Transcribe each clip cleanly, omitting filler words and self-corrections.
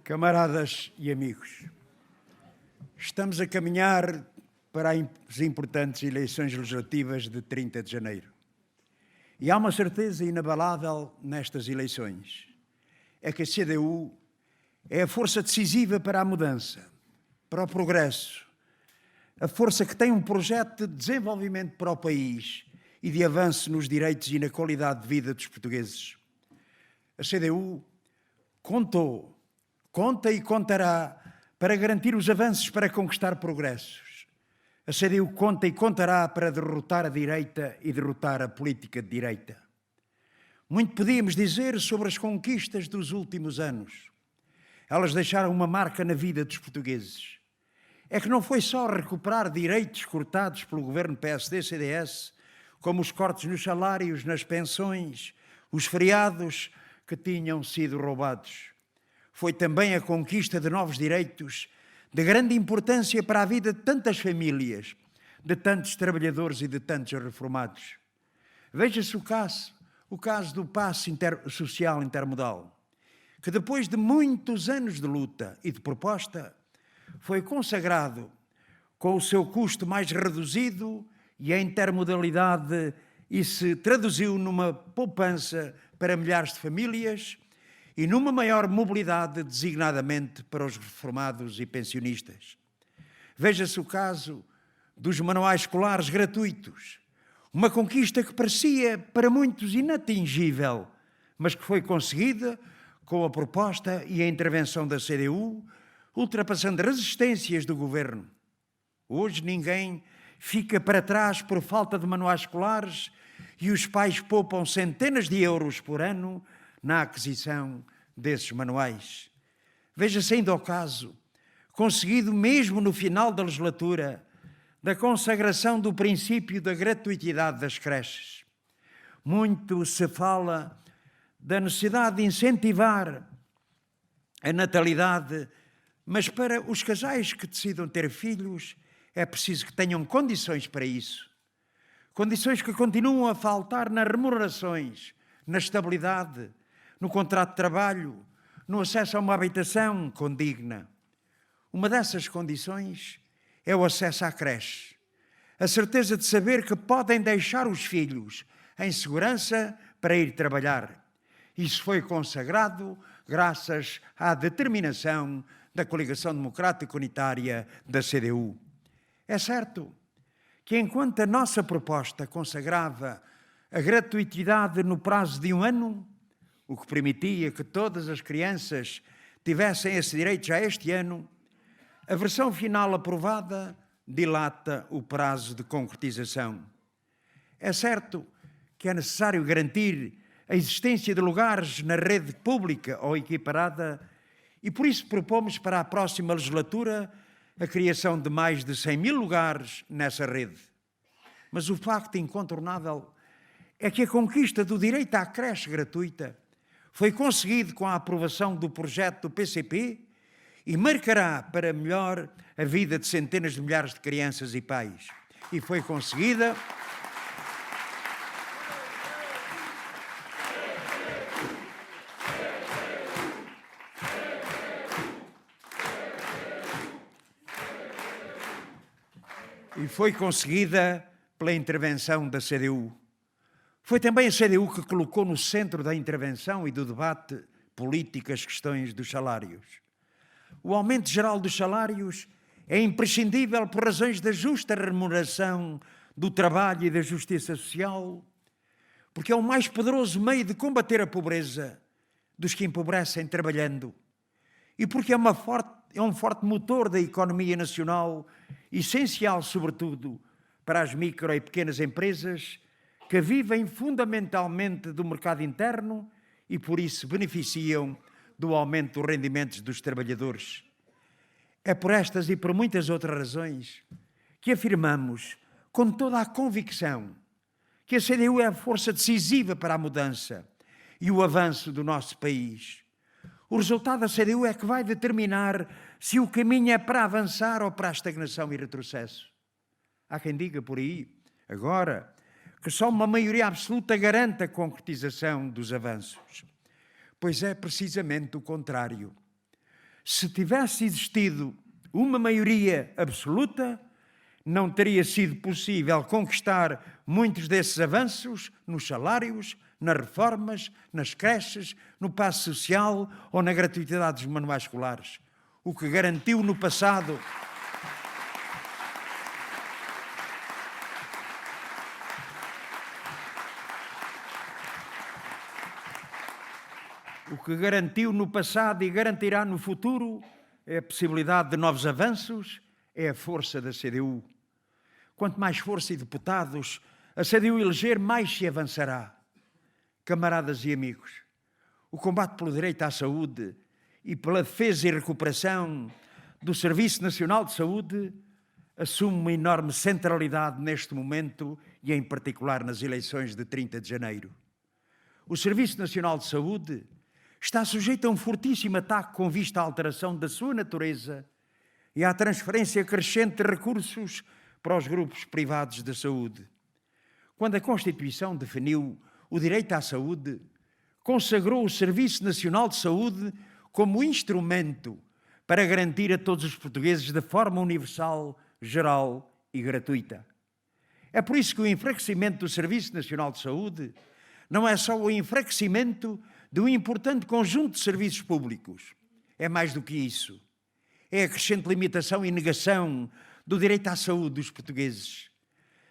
Camaradas e amigos, estamos a caminhar para as importantes eleições legislativas de 30 de janeiro. E há uma certeza inabalável nestas eleições. É que a CDU é a força decisiva para a mudança, para o progresso, a força que tem um projeto de desenvolvimento para o país e de avanço nos direitos e na qualidade de vida dos portugueses. A CDU conta e contará para garantir os avanços para conquistar progressos. A CDU conta e contará para derrotar a direita e derrotar a política de direita. Muito podíamos dizer sobre as conquistas dos últimos anos. Elas deixaram uma marca na vida dos portugueses. É que não foi só recuperar direitos cortados pelo governo PSD-CDS, como os cortes nos salários, nas pensões, os feriados que tinham sido roubados. Foi também a conquista de novos direitos de grande importância para a vida de tantas famílias, de tantos trabalhadores e de tantos reformados. Veja-se o caso do passe social intermodal, que depois de muitos anos de luta e de proposta, foi consagrado com o seu custo mais reduzido e a intermodalidade e se traduziu numa poupança para milhares de famílias e numa maior mobilidade designadamente para os reformados e pensionistas. Veja-se o caso dos manuais escolares gratuitos, uma conquista que parecia para muitos inatingível, mas que foi conseguida com a proposta e a intervenção da CDU, ultrapassando resistências do governo. Hoje ninguém fica para trás por falta de manuais escolares e os pais poupam centenas de euros por ano na aquisição desses manuais. Veja-se ainda o caso, conseguido mesmo no final da legislatura, da consagração do princípio da gratuitidade das creches. Muito se fala da necessidade de incentivar a natalidade, mas para os casais que decidam ter filhos, é preciso que tenham condições para isso. Condições que continuam a faltar nas remunerações, na estabilidade, no contrato de trabalho, no acesso a uma habitação condigna. Uma dessas condições é o acesso à creche. A certeza de saber que podem deixar os filhos em segurança para ir trabalhar. Isso foi consagrado graças à determinação da Coligação Democrática Unitária da CDU. É certo que enquanto a nossa proposta consagrava a gratuitidade no prazo de 1 ano, o que permitia que todas as crianças tivessem esse direito já este ano, a versão final aprovada dilata o prazo de concretização. É certo que é necessário garantir a existência de lugares na rede pública ou equiparada e por isso propomos para a próxima legislatura a criação de mais de 100.000 lugares nessa rede. Mas o facto incontornável é que a conquista do direito à creche gratuita foi conseguido com a aprovação do projeto do PCP e marcará para melhor a vida de centenas de milhares de crianças e pais. E foi conseguida pela intervenção da CDU. Foi também a CDU que colocou no centro da intervenção e do debate político as questões dos salários. O aumento geral dos salários é imprescindível por razões da justa remuneração do trabalho e da justiça social, porque é o mais poderoso meio de combater a pobreza dos que empobrecem trabalhando e porque é um forte motor da economia nacional, essencial, sobretudo, para as micro e pequenas empresas que vivem fundamentalmente do mercado interno e, por isso, beneficiam do aumento dos rendimentos dos trabalhadores. É por estas e por muitas outras razões que afirmamos, com toda a convicção, que a CDU é a força decisiva para a mudança e o avanço do nosso país. O resultado da CDU é que vai determinar se o caminho é para avançar ou para a estagnação e retrocesso. Há quem diga por aí, agora, que só uma maioria absoluta garante a concretização dos avanços. Pois é precisamente o contrário. Se tivesse existido uma maioria absoluta, não teria sido possível conquistar muitos desses avanços nos salários, nas reformas, nas creches, no passe social ou na gratuidade dos manuais escolares. O que garantiu no passado e garantirá no futuro é a possibilidade de novos avanços, é a força da CDU. Quanto mais força e deputados a CDU eleger, mais se avançará. Camaradas e amigos, o combate pelo direito à saúde e pela defesa e recuperação do Serviço Nacional de Saúde assume uma enorme centralidade neste momento e em particular nas eleições de 30 de janeiro. O Serviço Nacional de Saúde está sujeito a um fortíssimo ataque com vista à alteração da sua natureza e à transferência crescente de recursos para os grupos privados de saúde. Quando a Constituição definiu o direito à saúde, consagrou o Serviço Nacional de Saúde como instrumento para garantir a todos os portugueses de forma universal, geral e gratuita. É por isso que o enfraquecimento do Serviço Nacional de Saúde não é só o enfraquecimento de um importante conjunto de serviços públicos. É mais do que isso. É a crescente limitação e negação do direito à saúde dos portugueses.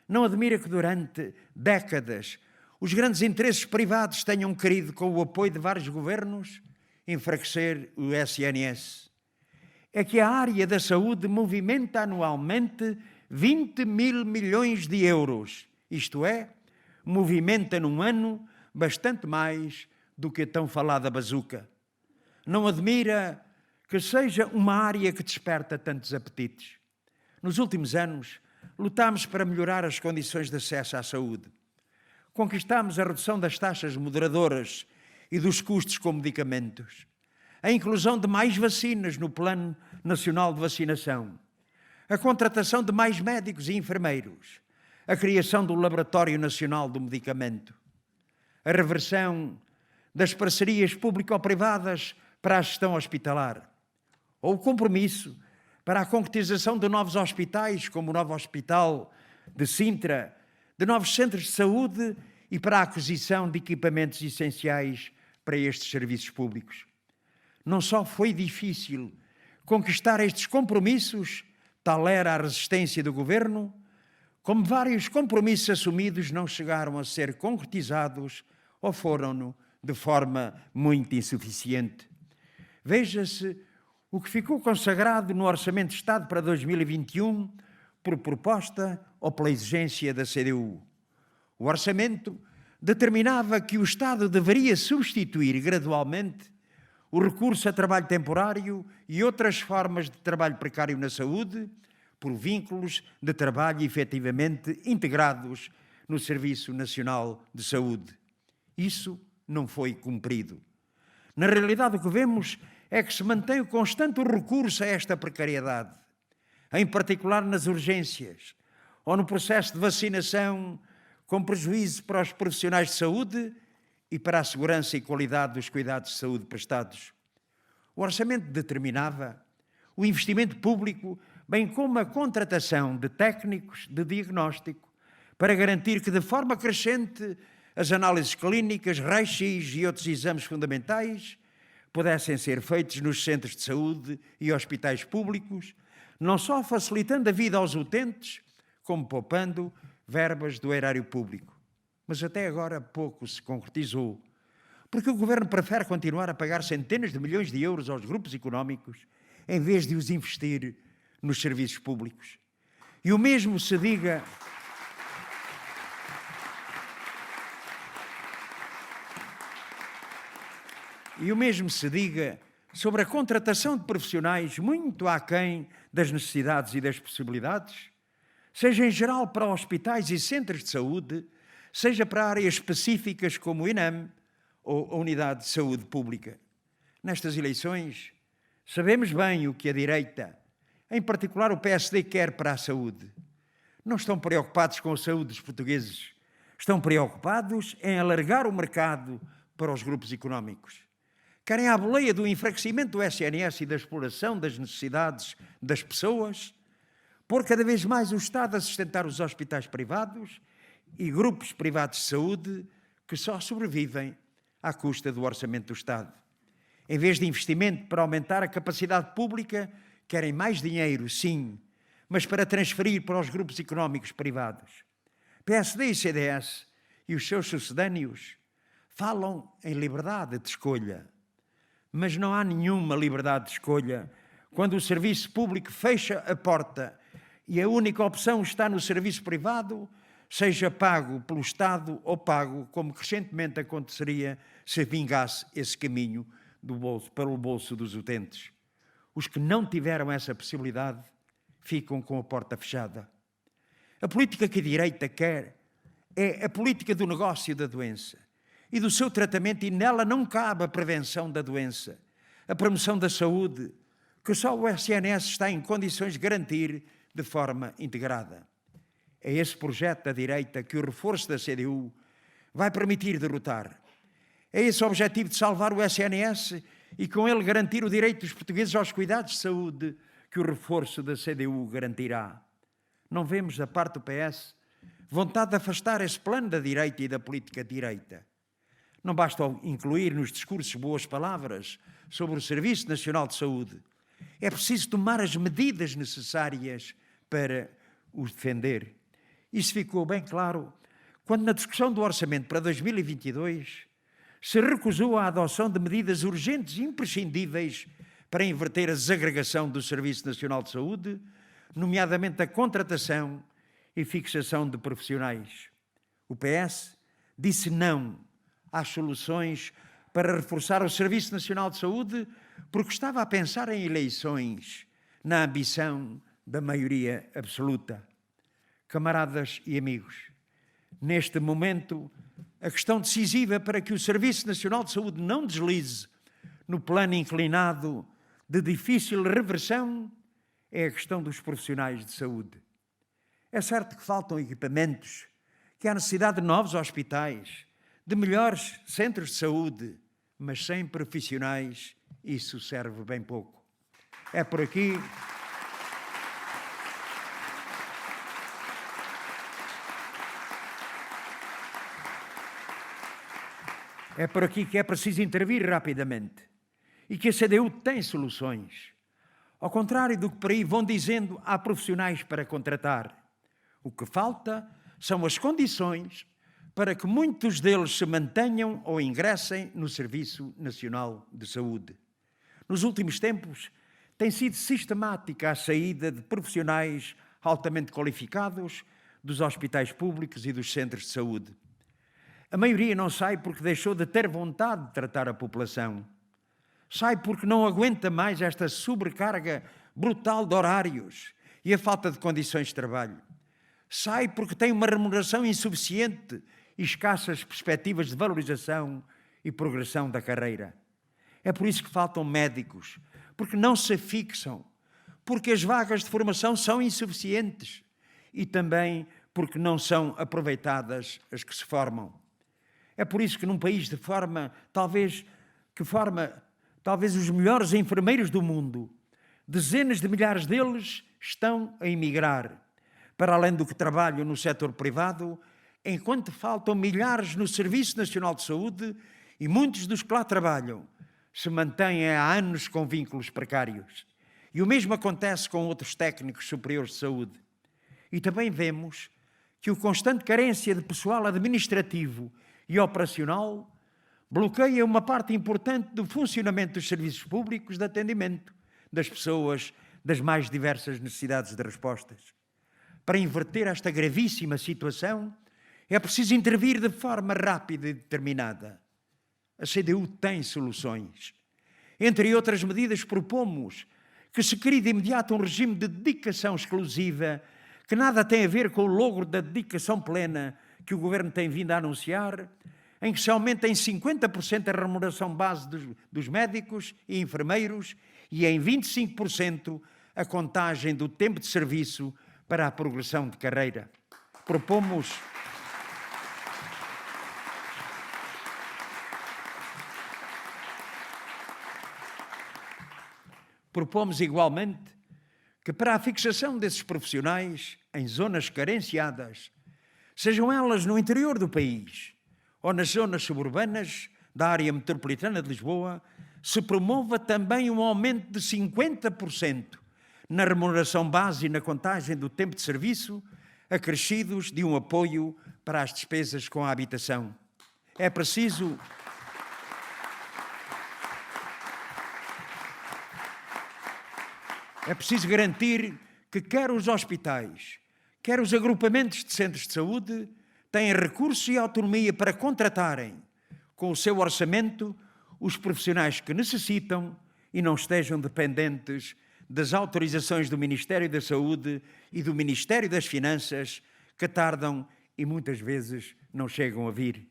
Não admira que durante décadas os grandes interesses privados tenham querido, com o apoio de vários governos, enfraquecer o SNS. É que a área da saúde movimenta anualmente 20 mil milhões de euros. Isto é, movimenta num ano bastante mais do que a tão falada bazuca. Não admira que seja uma área que desperta tantos apetites. Nos últimos anos, lutámos para melhorar as condições de acesso à saúde. Conquistámos a redução das taxas moderadoras e dos custos com medicamentos, a inclusão de mais vacinas no Plano Nacional de Vacinação, a contratação de mais médicos e enfermeiros, a criação do Laboratório Nacional do Medicamento, a reversão das parcerias público-privadas para a gestão hospitalar, ou o compromisso para a concretização de novos hospitais, como o novo Hospital de Sintra, de novos centros de saúde e para a aquisição de equipamentos essenciais para estes serviços públicos. Não só foi difícil conquistar estes compromissos, tal era a resistência do governo, como vários compromissos assumidos não chegaram a ser concretizados ou foram-no de forma muito insuficiente. Veja-se o que ficou consagrado no Orçamento de Estado para 2021 por proposta ou pela exigência da CDU. O orçamento determinava que o Estado deveria substituir gradualmente o recurso a trabalho temporário e outras formas de trabalho precário na saúde por vínculos de trabalho efetivamente integrados no Serviço Nacional de Saúde. Isso não foi cumprido. Na realidade, o que vemos é que se mantém o constante recurso a esta precariedade, em particular nas urgências ou no processo de vacinação, com prejuízo para os profissionais de saúde e para a segurança e qualidade dos cuidados de saúde prestados. O orçamento determinava o investimento público, bem como a contratação de técnicos de diagnóstico, para garantir que, de forma crescente, as análises clínicas, raios-x e outros exames fundamentais pudessem ser feitos nos centros de saúde e hospitais públicos, não só facilitando a vida aos utentes, como poupando verbas do erário público. Mas até agora pouco se concretizou, porque o Governo prefere continuar a pagar centenas de milhões de euros aos grupos económicos em vez de os investir nos serviços públicos. E o mesmo se diga sobre a contratação de profissionais muito aquém das necessidades e das possibilidades, seja em geral para hospitais e centros de saúde, seja para áreas específicas como o INAM ou a Unidade de Saúde Pública. Nestas eleições, sabemos bem o que a direita, em particular o PSD, quer para a saúde. Não estão preocupados com a saúde dos portugueses, estão preocupados em alargar o mercado para os grupos económicos. Querem à boleia do enfraquecimento do SNS e da exploração das necessidades das pessoas, pôr cada vez mais o Estado a sustentar os hospitais privados e grupos privados de saúde que só sobrevivem à custa do orçamento do Estado. Em vez de investimento para aumentar a capacidade pública, querem mais dinheiro, sim, mas para transferir para os grupos económicos privados. PSD e CDS e os seus sucedâneos falam em liberdade de escolha, mas não há nenhuma liberdade de escolha quando o serviço público fecha a porta e a única opção está no serviço privado, seja pago pelo Estado ou pago, como crescentemente aconteceria se vingasse esse caminho pelo bolso dos utentes. Os que não tiveram essa possibilidade ficam com a porta fechada. A política que a direita quer é a política do negócio da doença e do seu tratamento, e nela não cabe a prevenção da doença, a promoção da saúde, que só o SNS está em condições de garantir de forma integrada. É esse projeto da direita que o reforço da CDU vai permitir derrotar. É esse o objetivo de salvar o SNS e com ele garantir o direito dos portugueses aos cuidados de saúde que o reforço da CDU garantirá. Não vemos da parte do PS vontade de afastar esse plano da direita e da política de direita. Não basta incluir nos discursos boas palavras sobre o Serviço Nacional de Saúde. É preciso tomar as medidas necessárias para os defender. Isso ficou bem claro quando, na discussão do orçamento para 2022, se recusou a adoção de medidas urgentes e imprescindíveis para inverter a desagregação do Serviço Nacional de Saúde, nomeadamente a contratação e fixação de profissionais. O PS disse não às soluções para reforçar o Serviço Nacional de Saúde porque estava a pensar em eleições, na ambição da maioria absoluta. Camaradas e amigos, neste momento, a questão decisiva para que o Serviço Nacional de Saúde não deslize no plano inclinado de difícil reversão é a questão dos profissionais de saúde. É certo que faltam equipamentos, que há necessidade de novos hospitais, de melhores centros de saúde, mas sem profissionais isso serve bem pouco. É por aqui. É por aqui que é preciso intervir rapidamente e que a CDU tem soluções. Ao contrário do que por aí vão dizendo, há profissionais para contratar. O que falta são as condições para que muitos deles se mantenham ou ingressem no Serviço Nacional de Saúde. Nos últimos tempos, tem sido sistemática a saída de profissionais altamente qualificados dos hospitais públicos e dos centros de saúde. A maioria não sai porque deixou de ter vontade de tratar a população. Sai porque não aguenta mais esta sobrecarga brutal de horários e a falta de condições de trabalho. Sai porque tem uma remuneração insuficiente e escassas perspectivas de valorização e progressão da carreira. É por isso que faltam médicos, porque não se fixam, porque as vagas de formação são insuficientes e também porque não são aproveitadas as que se formam. É por isso que num país talvez os melhores enfermeiros do mundo, dezenas de milhares deles estão a emigrar, para além do que trabalham no setor privado, enquanto faltam milhares no Serviço Nacional de Saúde e muitos dos que lá trabalham se mantêm há anos com vínculos precários. E o mesmo acontece com outros técnicos superiores de saúde. E também vemos que a constante carência de pessoal administrativo e operacional bloqueia uma parte importante do funcionamento dos serviços públicos de atendimento das pessoas das mais diversas necessidades de respostas. Para inverter esta gravíssima situação, é preciso intervir de forma rápida e determinada. A CDU tem soluções. Entre outras medidas, propomos que se crie de imediato um regime de dedicação exclusiva que nada tem a ver com o logro da dedicação plena que o Governo tem vindo a anunciar, em que se aumenta em 50% a remuneração base dos médicos e enfermeiros e em 25% a contagem do tempo de serviço para a progressão de carreira. Propomos Propomos igualmente que para a fixação desses profissionais em zonas carenciadas, sejam elas no interior do país ou nas zonas suburbanas da área metropolitana de Lisboa, se promova também um aumento de 50% na remuneração base e na contagem do tempo de serviço, acrescidos de um apoio para as despesas com a habitação. É preciso garantir que quer os hospitais, quer os agrupamentos de centros de saúde têm recursos e autonomia para contratarem, com o seu orçamento, os profissionais que necessitam e não estejam dependentes das autorizações do Ministério da Saúde e do Ministério das Finanças, que tardam e muitas vezes não chegam a vir.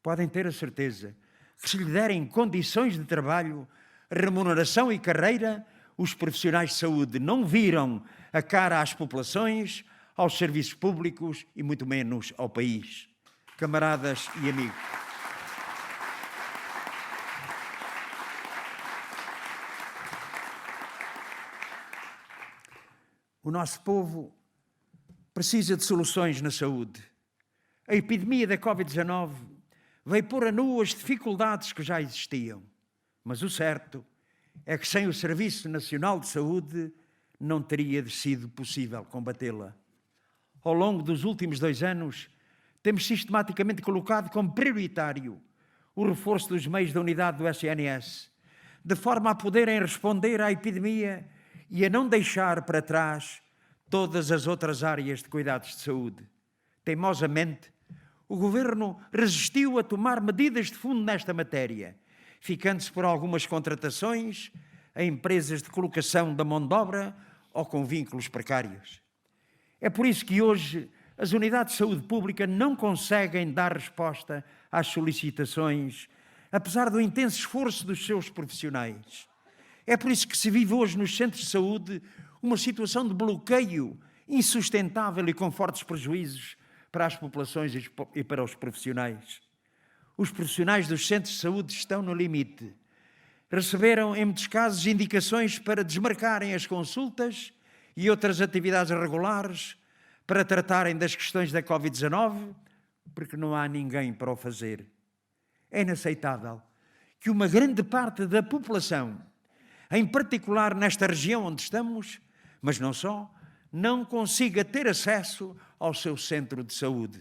Podem ter a certeza que, se lhe derem condições de trabalho, remuneração e carreira, os profissionais de saúde não viram a cara às populações, aos serviços públicos e muito menos ao país. Camaradas e amigos, o nosso povo precisa de soluções na saúde. A epidemia da Covid-19 veio pôr a nu as dificuldades que já existiam, mas o certo é que sem o Serviço Nacional de Saúde não teria sido possível combatê-la. Ao longo dos últimos 2 anos, temos sistematicamente colocado como prioritário o reforço dos meios da unidade do SNS, de forma a poderem responder à epidemia e a não deixar para trás todas as outras áreas de cuidados de saúde. Teimosamente, o Governo resistiu a tomar medidas de fundo nesta matéria, ficando-se por algumas contratações a empresas de colocação da mão de obra ou com vínculos precários. É por isso que hoje as unidades de saúde pública não conseguem dar resposta às solicitações, apesar do intenso esforço dos seus profissionais. É por isso que se vive hoje nos centros de saúde uma situação de bloqueio insustentável e com fortes prejuízos para as populações e para os profissionais. Os profissionais dos centros de saúde estão no limite. Receberam, em muitos casos, indicações para desmarcarem as consultas e outras atividades regulares para tratarem das questões da Covid-19, porque não há ninguém para o fazer. É inaceitável que uma grande parte da população, em particular nesta região onde estamos, mas não só, não consiga ter acesso ao seu centro de saúde.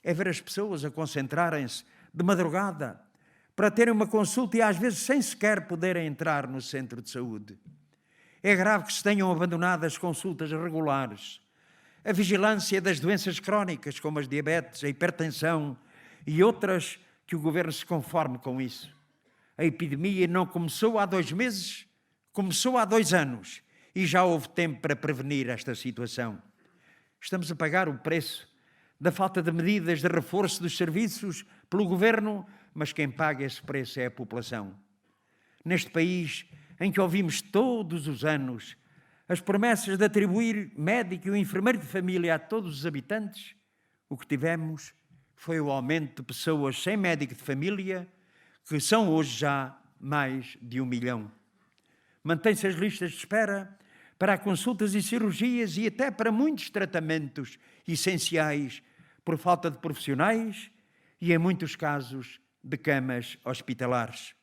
É ver as pessoas a concentrarem-se de madrugada para terem uma consulta e às vezes sem sequer poderem entrar no centro de saúde. É grave que se tenham abandonado as consultas regulares, a vigilância das doenças crónicas, como as diabetes, a hipertensão e outras, que o Governo se conforme com isso. A epidemia não começou há 2 meses, começou há 2 anos e já houve tempo para prevenir esta situação. Estamos a pagar o preço da falta de medidas de reforço dos serviços pelo Governo, mas quem paga esse preço é a população. Neste país em que ouvimos todos os anos as promessas de atribuir médico e enfermeiro de família a todos os habitantes, o que tivemos foi o aumento de pessoas sem médico de família, que são hoje já mais de 1 milhão. Mantém-se as listas de espera para consultas e cirurgias e até para muitos tratamentos essenciais por falta de profissionais e, em muitos casos, de camas hospitalares.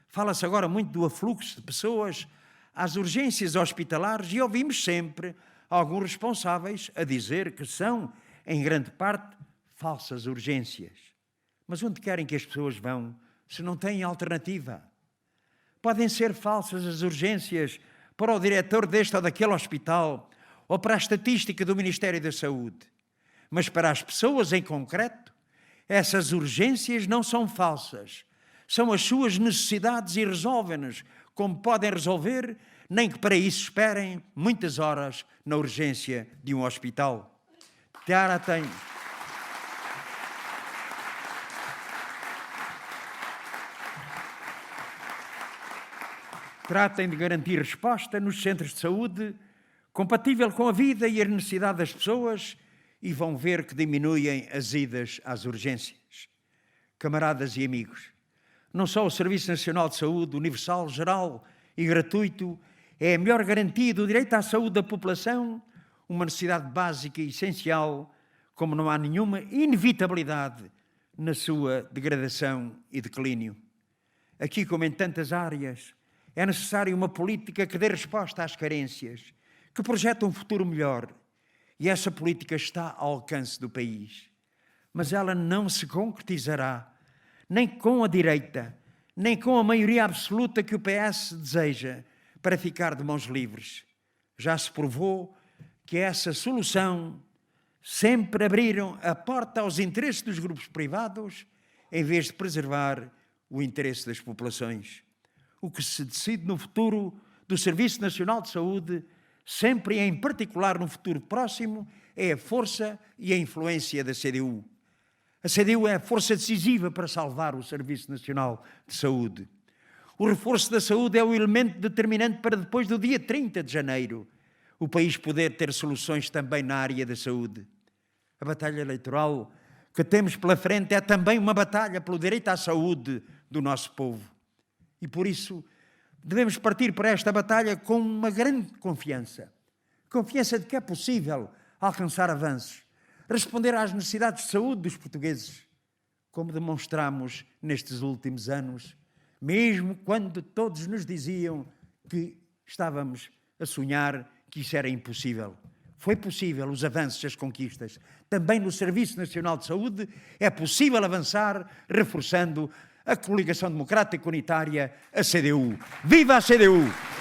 Fala-se agora muito do afluxo de pessoas às urgências hospitalares e ouvimos sempre alguns responsáveis a dizer que são, em grande parte, falsas urgências. Mas onde querem que as pessoas vão se não têm alternativa? Podem ser falsas as urgências para o diretor deste ou daquele hospital ou para a estatística do Ministério da Saúde. Mas para as pessoas em concreto, essas urgências não são falsas. São as suas necessidades e resolvem-nas como podem resolver, nem que para isso esperem muitas horas na urgência de um hospital. Tratem de garantir resposta nos centros de saúde, compatível com a vida e a necessidade das pessoas, e vão ver que diminuem as idas às urgências. Camaradas e amigos, não só o Serviço Nacional de Saúde, universal, geral e gratuito, É a melhor garantia do direito à saúde da população, uma necessidade básica e essencial, como não há nenhuma inevitabilidade na sua degradação e declínio. Aqui, como em tantas áreas, é necessária uma política que dê resposta às carências, que projeta um futuro melhor. E essa política está ao alcance do país. Mas ela não se concretizará nem com a direita, nem com a maioria absoluta que o PS deseja para ficar de mãos livres. Já se provou que essa solução sempre abriram a porta aos interesses dos grupos privados em vez de preservar o interesse das populações. O que se decide no futuro do Serviço Nacional de Saúde, sempre e em particular no futuro próximo, é a força e a influência da CDU. A CDU é a força decisiva para salvar o Serviço Nacional de Saúde. O reforço da saúde é o elemento determinante para depois do dia 30 de janeiro o país poder ter soluções também na área da saúde. A batalha eleitoral que temos pela frente é também uma batalha pelo direito à saúde do nosso povo. E por isso devemos partir para esta batalha com uma grande confiança. Confiança de que é possível alcançar avanços, responder às necessidades de saúde dos portugueses, como demonstramos nestes últimos anos, mesmo quando todos nos diziam que estávamos a sonhar que isso era impossível. Foi possível os avanços e as conquistas. Também no Serviço Nacional de Saúde é possível avançar, reforçando a coligação democrática unitária, a CDU. Viva a CDU!